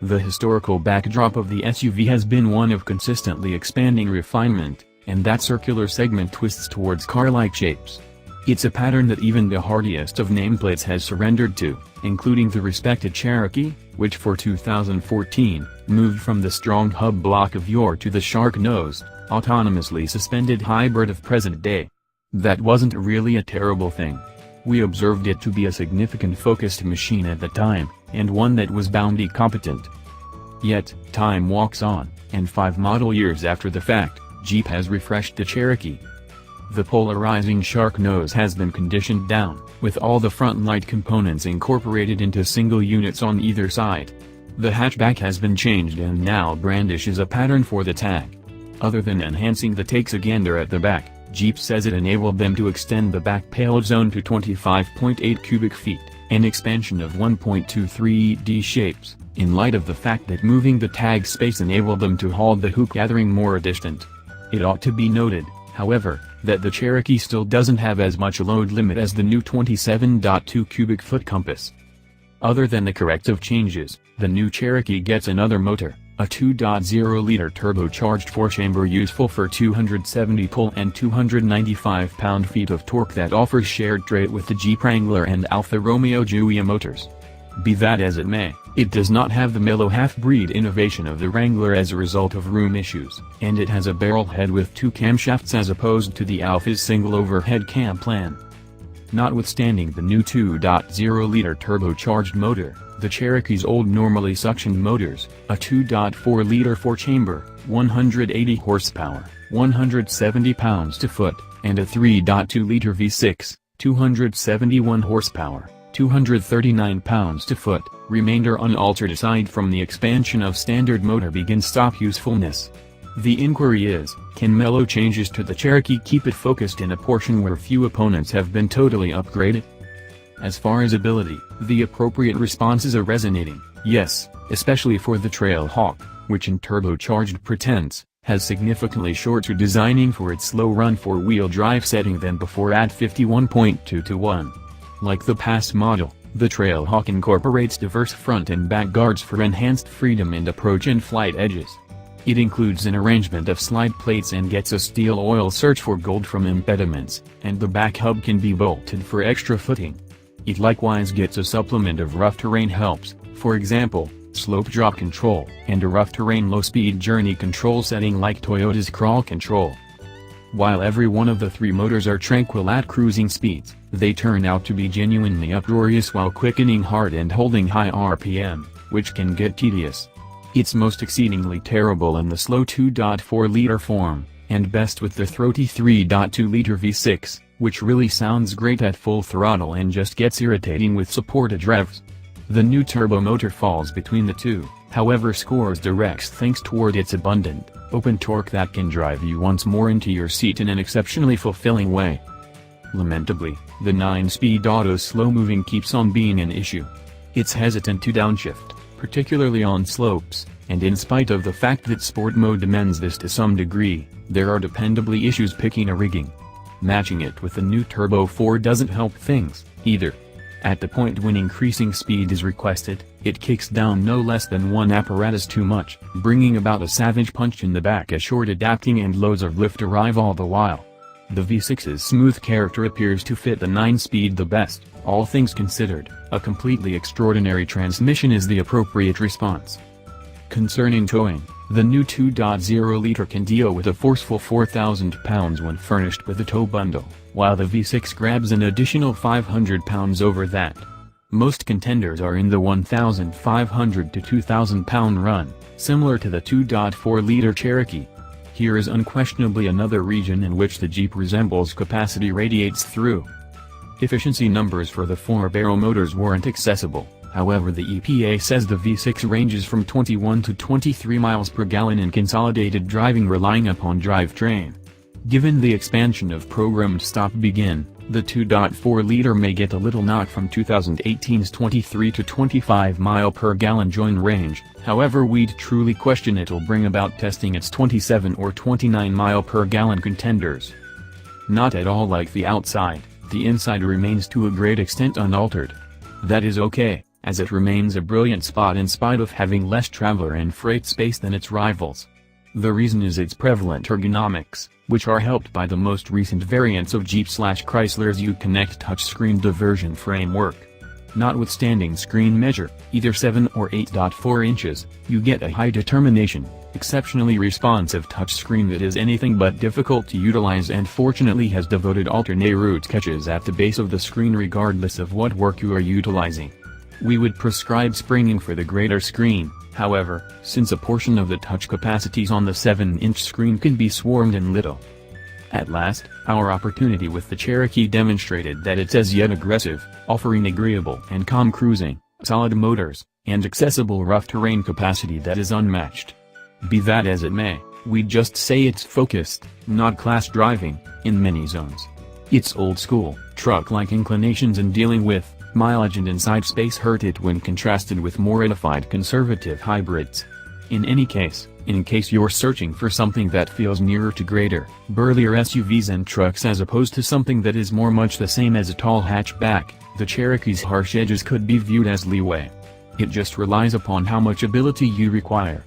The historical backdrop of the SUV has been one of consistently expanding refinement, and that circular segment twists towards car-like shapes. It's a pattern that even the hardiest of nameplates has surrendered to, including the respected Cherokee, which for 2014, moved from the strong hub block of yore to the shark-nosed, autonomously suspended hybrid of present day. That wasn't really a terrible thing. We observed it to be a significant focused machine at the time, and one that was bounty competent. Yet, time walks on, and 5 model years after the fact, Jeep has refreshed the Cherokee. The polarizing shark nose has been conditioned down, with all the front light components incorporated into single units on either side. The hatchback has been changed and now brandishes a pattern for the tag. Other than enhancing the takes gander at the back, Jeep says it enabled them to extend the back payload zone to 25.8 cubic feet, an expansion of 1.23 D shapes, in light of the fact that moving the tag space enabled them to haul the hoop gathering more distant. It ought to be noted, however, that the Cherokee still doesn't have as much load limit as the new 27.2 cubic foot Compass. Other than the corrective changes, the new Cherokee gets another motor, a 2.0-liter turbocharged 4-chamber useful for 270 pull and 295 pound-feet of torque that offers shared trait with the Jeep Wrangler and Alfa Romeo Giulia motors. Be that as it may, it does not have the mellow half-breed innovation of the Wrangler as a result of room issues, and it has a barrel head with 2 camshafts as opposed to the Alfa's single overhead cam plan. Notwithstanding the new 2.0-liter turbocharged motor, the Cherokee's old normally suctioned motors, a 2.4-liter 4-chamber, 180 horsepower, 170 pounds-to-foot, and a 3.2-liter V6, 271 horsepower, 239 pounds-to-foot, remainder unaltered aside from the expansion of standard motor begin-stop usefulness. The inquiry is, can mellow changes to the Cherokee keep it focused in a portion where few opponents have been totally upgraded? As far as ability, the appropriate responses are resonating, yes, especially for the Trailhawk, which in turbocharged pretense, has significantly shorter designing for its slow run 4-wheel drive setting than before at 51.2:1. Like the past model, the Trailhawk incorporates diverse front and back guards for enhanced freedom and approach and flight edges. It includes an arrangement of slide plates and gets a steel oil search for gold from impediments, and the back hub can be bolted for extra footing. It likewise gets a supplement of rough terrain helps, for example, slope drop control, and a rough terrain low-speed journey control setting like Toyota's crawl control. While every one of the 3 motors are tranquil at cruising speeds, they turn out to be genuinely uproarious while quickening hard and holding high RPM, which can get tedious. It's most exceedingly terrible in the slow 2.4-liter form, and best with the throaty 3.2-liter V6, which really sounds great at full throttle and just gets irritating with supported revs. The new turbo motor falls between the two, however scores directs things toward its abundant, open torque that can drive you once more into your seat in an exceptionally fulfilling way. Lamentably, the 9-speed auto slow-moving keeps on being an issue. It's hesitant to downshift, particularly on slopes, and in spite of the fact that sport mode demands this to some degree, there are dependably issues picking a rigging. Matching it with the new Turbo 4 doesn't help things, either. At the point when increasing speed is requested, it kicks down no less than one apparatus too much, bringing about a savage punch in the back as short adapting and loads of lift arrive all the while. The V6's smooth character appears to fit the 9-speed the best, all things considered, a completely extraordinary transmission is the appropriate response. Concerning towing, the new 2.0-liter can deal with a forceful 4,000 pounds when furnished with a tow bundle, while the V6 grabs an additional 500 pounds over that. Most contenders are in the 1,500 to 2,000 pound run, similar to the 2.4-liter Cherokee. Here is unquestionably another region in which the Jeep resembles capacity radiates through. Efficiency numbers for the 4-barrel motors weren't accessible, however the EPA says the V6 ranges from 21 to 23 miles per gallon in consolidated driving relying upon drivetrain. Given the expansion of programmed stop begin, the 2.4-liter may get a little knock from 2018's 23 to 25 mile per gallon join range, however we'd truly question it'll bring about testing its 27 or 29 mile per gallon contenders. Not at all like the outside, the inside remains to a great extent unaltered. That is okay, as it remains a brilliant spot in spite of having less traveler and freight space than its rivals. The reason is its prevalent ergonomics, which are helped by the most recent variants of Jeep/Chrysler's U-Connect touchscreen diversion framework. Notwithstanding screen measure, either 7 or 8.4 inches, you get a high definition, exceptionally responsive touchscreen that is anything but difficult to utilize and fortunately has devoted alternate route catches at the base of the screen regardless of what work you are utilizing. We would prescribe springing for the greater screen, however, since a portion of the touch capacities on the 7-inch screen can be swarmed in little. At last, our opportunity with the Cherokee demonstrated that it's as yet aggressive, offering agreeable and calm cruising, solid motors, and accessible rough terrain capacity that is unmatched. Be that as it may, we'd just say it's focused, not class driving, in many zones. Its old-school, truck-like inclinations in dealing with mileage and inside space hurt it when contrasted with more edified conservative hybrids. In any case, in case you're searching for something that feels nearer to greater, burlier SUVs and trucks as opposed to something that is more much the same as a tall hatchback, the Cherokee's harsh edges could be viewed as leeway. It just relies upon how much ability you require.